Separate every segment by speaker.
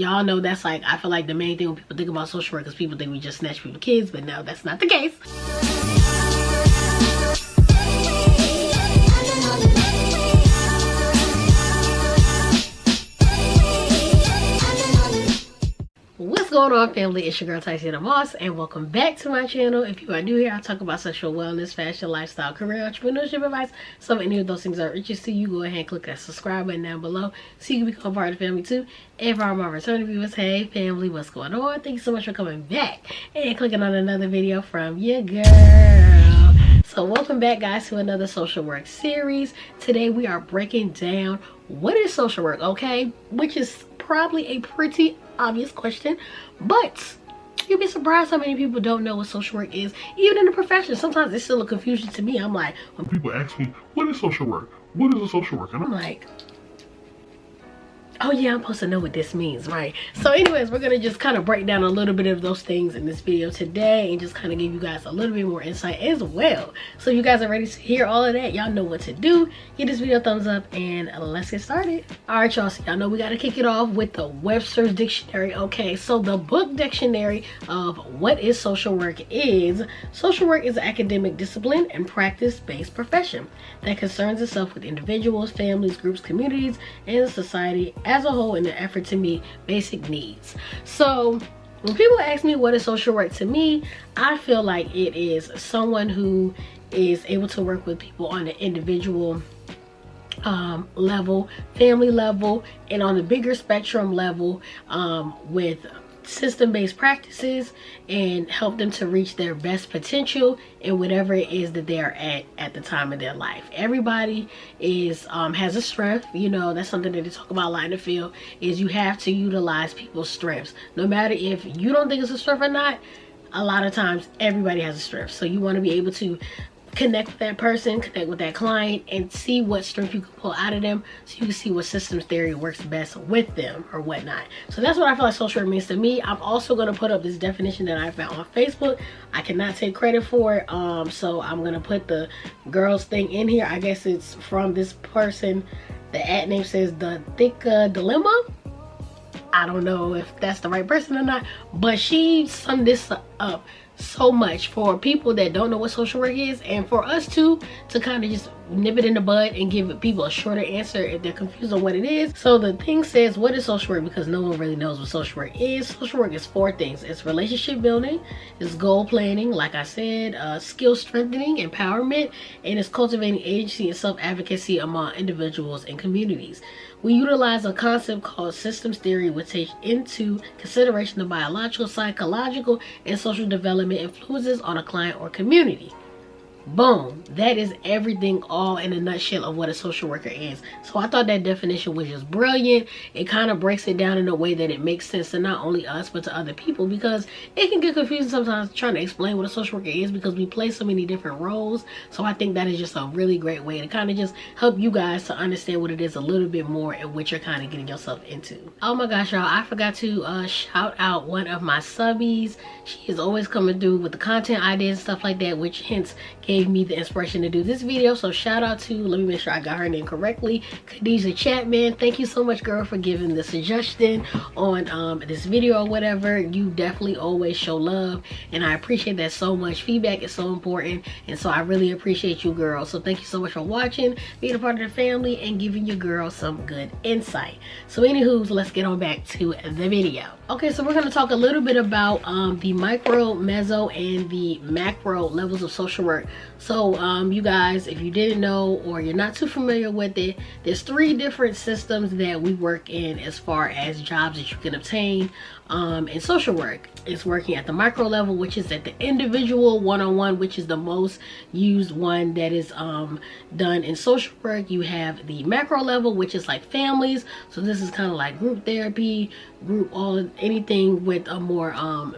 Speaker 1: Y'all know that's like, I feel like the main thing when people think about social work is people think we just snatch people's kids, but no, that's not the case. What's going on, family? It's your girl Tyson Moss, and welcome back to my channel. If you are new here, I talk about sexual wellness, fashion, lifestyle, career, entrepreneurship advice. So if any of those things are interesting to you, go ahead and click that subscribe button down below so you can become part of the family too. And for all my returning viewers, hey family, what's going on? Thank you so much for coming back and clicking on another video from your girl. So welcome back, guys, to another social work series. Today we are breaking down what is social work, okay? Which is probably a pretty obvious question, but you'll be surprised how many people don't know what social work is, even in the profession. Sometimes it's still a confusion to me. I'm like, when people ask me, what is social work? What is a social worker? And I'm like, oh yeah, I'm supposed to know what this means, right? So anyways, we're gonna just kind of break down a little bit of those things in this video today and just kind of give you guys a little bit more insight as well. So if you guys are ready to hear all of that, y'all know what to do. Give this video a thumbs up and let's get started. All right, y'all, so y'all know we gotta kick it off with the Webster's Dictionary. Okay, so the book dictionary of what is social work is, social work is an academic discipline and practice-based profession that concerns itself with individuals, families, groups, communities, and society as a whole in an effort to meet basic needs. So when people ask me what is social work, to me, I feel like it is someone who is able to work with people on an individual level, family level, and on the bigger spectrum level, with system-based practices, and help them to reach their best potential in whatever it is that they're at the time of their life. Everybody is has a strength. You know, that's something that they talk about a lot in the field, is you have to utilize people's strengths. No matter if you don't think it's a strength or not, a lot of times everybody has a strength. So you want to be able to connect with that person, connect with that client, and see what strength you can pull out of them, so you can see what systems theory works best with them or whatnot. So that's what I feel like social work means to me. I'm also going to put up this definition that I found on Facebook. I cannot take credit for it, so I'm going to put the girls thing in here. I guess it's from this person. The ad name says The Thick Dilemma. I don't know if that's the right person or not, but she summed this up so much for people that don't know what social work is, and for us too, to kind of just nip it in the bud and give people a shorter answer if they're confused on what it is. So the thing says, what is social work? Because no one really knows what social work is. Social work is 4 things. It's relationship building, it's goal planning, like I said, skill strengthening, empowerment, and it's cultivating agency and self-advocacy among individuals and communities. We utilize a concept called systems theory, which takes into consideration the biological, psychological, and social development influences on a client or community. Boom. That is everything all in a nutshell of what a social worker is. So I thought that definition was just brilliant. It kind of breaks it down in a way that it makes sense to not only us but to other people, because it can get confusing sometimes trying to explain what a social worker is, because we play so many different roles. So I think that is just a really great way to kind of just help you guys to understand what it is a little bit more and what you're kind of getting yourself into. Oh my gosh, y'all, I forgot to shout out one of my subbies. She is always coming through with the content ideas and stuff like that, which hence gave me the inspiration to do this video. So shout out to, let me make sure I got her name correctly, Khadijah Chapman. Thank you so much, girl, for giving the suggestion on this video or whatever. You definitely always show love, and I appreciate that so much. Feedback is so important, and so I really appreciate you, girl. So thank you so much for watching, being a part of the family, and giving your girl some good insight. So anywho, let's get on back to the video. Okay, so we're going to talk a little bit about the micro, meso, and the macro levels of social work. So you guys, if you didn't know or you're not too familiar with it, there's 3 different systems that we work in as far as jobs that you can obtain in social work. It's working at the micro level, which is at the individual one-on-one, which is the most used one that is done in social work. You have the macro level, which is like families. So this is kind of like group therapy, anything with a more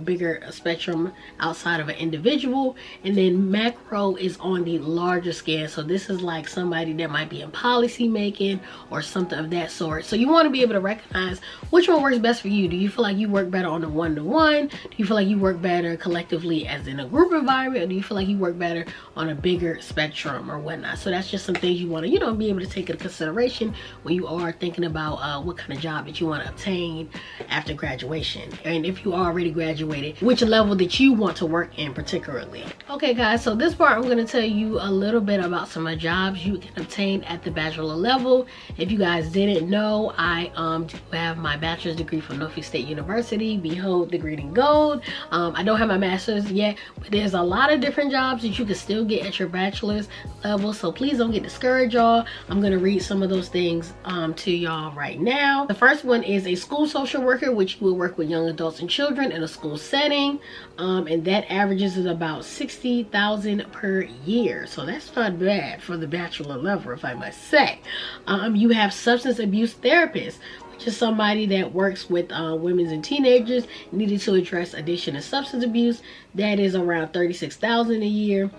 Speaker 1: bigger spectrum outside of an individual. And then macro is on the larger scale. So this is like somebody that might be in policy making or something of that sort. So you want to be able to recognize which one works best for you. Do you feel like you work better on the one-to-one? Do you feel like you work better collectively as in a group environment? Or do you feel like you work better on a bigger spectrum or whatnot? So that's just some things you want to, be able to take into consideration when you are thinking about what kind of job that you want to obtain. after graduation. And if you already graduated, which level that you want to work in particularly. Okay guys, so this part I'm going to tell you a little bit about some of the jobs you can obtain at the bachelor level. If you guys didn't know, I do have my bachelor's degree from Norfolk State University. Behold, degree in gold. I don't have my master's yet, but there's a lot of different jobs that you can still get at your bachelor's level, so please don't get discouraged, y'all. I'm going to read some of those things to y'all right now. The first one is a school social worker, which will work with young adults and children in a school setting, and that averages at about $60,000 per year, so that's not bad for the bachelor level, if I must say. You have substance abuse therapist, which is somebody that works with women and teenagers needed to address addiction and substance abuse. That is around $36,000 a year.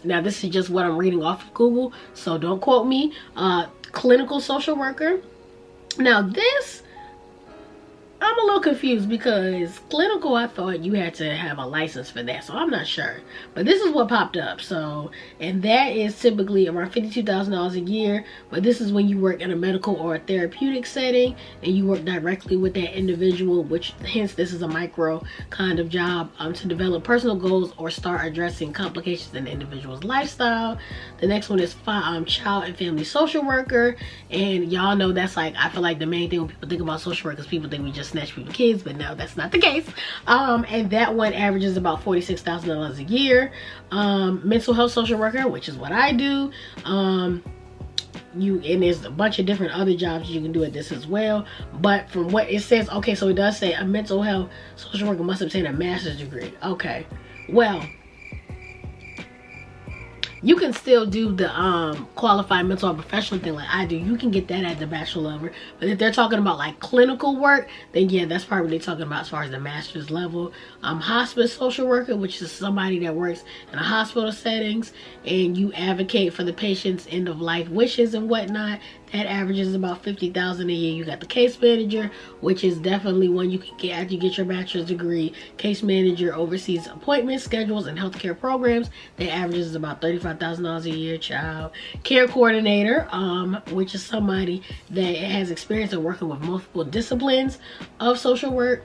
Speaker 1: Now this is just what I'm reading off of Google, so don't quote me. Clinical social worker. Now this, I'm a little confused because clinical, I thought you had to have a license for that, so I'm not sure. But this is what popped up. So, and that is typically around $52,000 a year. But this is when you work in a medical or a therapeutic setting and you work directly with that individual, which hence this is a micro kind of job to develop personal goals or start addressing complications in the individual's lifestyle. The next one is child and family social worker, and y'all know that's like, I feel like the main thing when people think about social workers, people think we just snatch people kids, but no, that's not the case. And that one averages about $46,000 a year. Mental health social worker, which is what I do. And there's a bunch of different other jobs you can do at this as well, but from what it says, okay, so it does say a mental health social worker must obtain a master's degree. Okay, well, you can still do the qualified mental health professional thing like I do. You can get that at the bachelor level. But if they're talking about like clinical work, then yeah, that's probably what they're talking about as far as the master's level. Hospice social worker, which is somebody that works in a hospital settings and you advocate for the patient's end of life wishes and whatnot. That averages about $50,000 a year. You got the case manager, which is definitely one you can get after you get your bachelor's degree. Case manager oversees appointments, schedules, and healthcare programs. That averages about $35,000 a year. Child care coordinator, which is somebody that has experience in working with multiple disciplines of social work.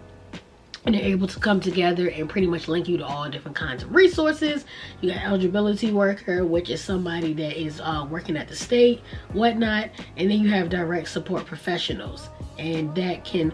Speaker 1: And they're able to come together and pretty much link you to all different kinds of resources. You got eligibility worker, which is somebody that is working at the state, whatnot. And then you have direct support professionals. And that can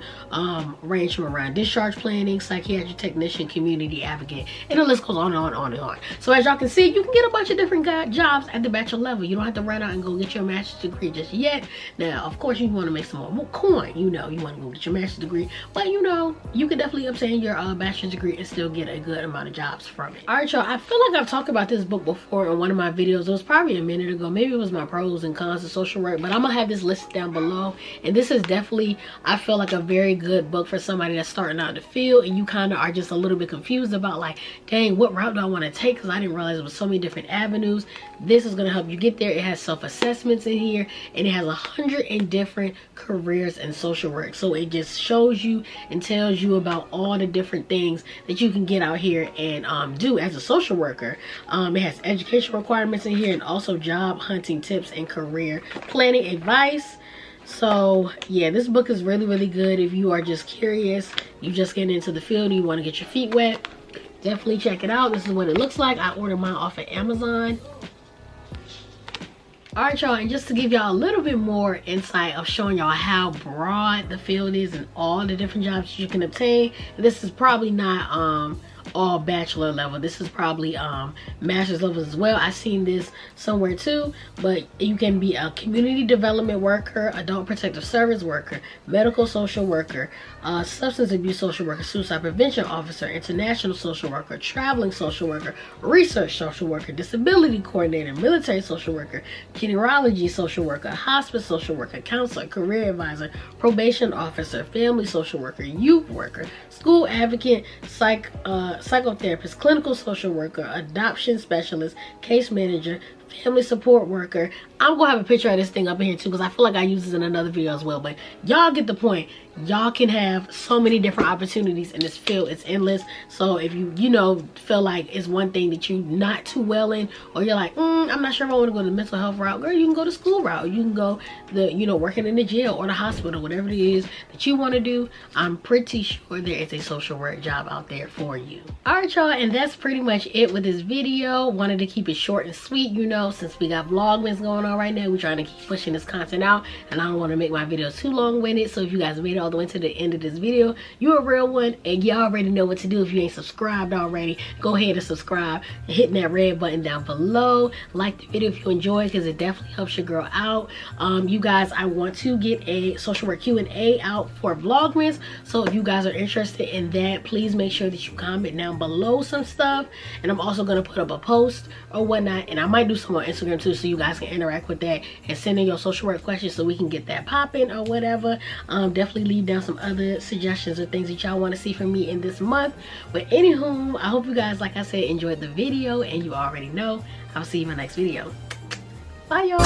Speaker 1: range from around discharge planning, psychiatric technician, community advocate, and the list goes on and on and on and on. So as y'all can see, you can get a bunch of different jobs at the bachelor level. You don't have to run out and go get your master's degree just yet. Now, of course, you want to make some more coin. You know, you want to go get your master's degree, but you know, you can definitely obtain your bachelor's degree and still get a good amount of jobs from it. All right, y'all. I feel like I've talked about this book before in one of my videos. It was probably a minute ago. Maybe it was my pros and cons of social work, but I'm gonna have this listed down below. And this is definitely, I feel like, a very good book for somebody that's starting out in the field and you kind of are just a little bit confused about like, dang, what route do I want to take? Because I didn't realize there was so many different avenues. This is going to help you get there. It has self-assessments in here and it has 100 different careers in social work. So it just shows you and tells you about all the different things that you can get out here and do as a social worker. It has education requirements in here and also job hunting tips and career planning advice. So yeah, this book is really, really good if you are just curious, you just getting into the field and you want to get your feet wet. Definitely check it out. This is what it looks like. I ordered mine off of Amazon. Alright y'all, and just to give y'all a little bit more insight of showing y'all how broad the field is and all the different jobs you can obtain, this is probably not all bachelor level. This is probably master's levels as well. I've seen this somewhere too, but you can be a community development worker, adult protective service worker, medical social worker, substance abuse social worker, suicide prevention officer, international social worker, traveling social worker, research social worker, disability coordinator, military social worker, genealogy social worker, hospice social worker, counselor, career advisor, probation officer, family social worker, youth worker, school advocate, psychotherapist, clinical social worker, adoption specialist, case manager, family support worker. I'm gonna have a picture of this thing up in here too, because I feel like I use this in another video as well, but y'all get the point. Y'all can have so many different opportunities in this field. It's endless. So if you know, feel like it's one thing that you not too well in, or you're like, I'm not sure if I want to go the mental health route, girl, you can go the school route. You can go the, you know, working in the jail or the hospital, whatever it is that you want to do. I'm pretty sure there is a social work job out there for you. All right, y'all, and that's pretty much it with this video. Wanted to keep it short and sweet, you know, since we got vlogmas going on right now. We're trying to keep pushing this content out, and I don't want to make my videos too long-winded. So if you guys made it all the way to the end of this video, you're a real one, and you already know what to do. If you ain't subscribed already, go ahead and subscribe and hitting that red button down below. Like the video if you enjoyed, because it definitely helps your girl out. You guys, I want to get a social work Q&A out for vlogmas, so if you guys are interested in that, please make sure that you comment down below some stuff, and I'm also going to put up a post or whatnot, and I might do some on Instagram too, so you guys can interact with that and send in your social work questions so we can get that popping or whatever. Definitely leave down some other suggestions or things that y'all want to see from me in this month. But anywho, I hope you guys, like I said, enjoyed the video, and you already know I'll see you in my next video. Bye, y'all.